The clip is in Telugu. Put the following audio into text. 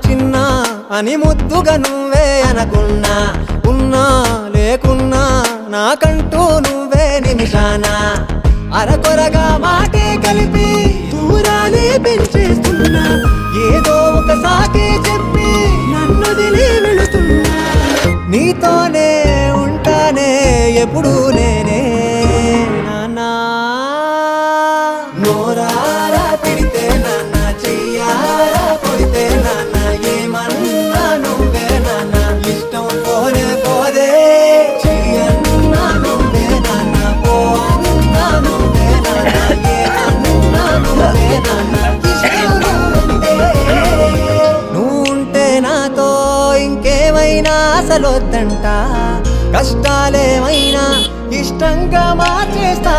చిన్న అని ముద్దుగా నువ్వే అనకున్నా, ఉన్నా లేకున్నా నాకంటూ నువ్వే నిమిషాన. అరకొరగా మాటే కలిపి దూరాలే పెంచేస్తున్నా, ఏదో ఒక సాకే చెప్పి నన్ను దిలి వెళుతున్నా. నీతోనే ఉంటానే ఎప్పుడు నేనే నాన్నా. నోరారా తిడితే నాన్న, చెయ్యారా కొడితే నాన్న, ఏమన్నా నువ్వే నాన్న, ఇష్టం పోనే పోదే. చెయ్యన్నా నువ్వే నాన్న, పో అన్నా నువ్వే నాన్న, ఏమన్నా నువ్వే నాన్న, ఇష్టం నువ్వే. నువ్వుంటే నాతో ఇంకేమైనా అసలొద్దంట, కష్టాలేమైనా ఇష్టంగా మార్చేస్తా.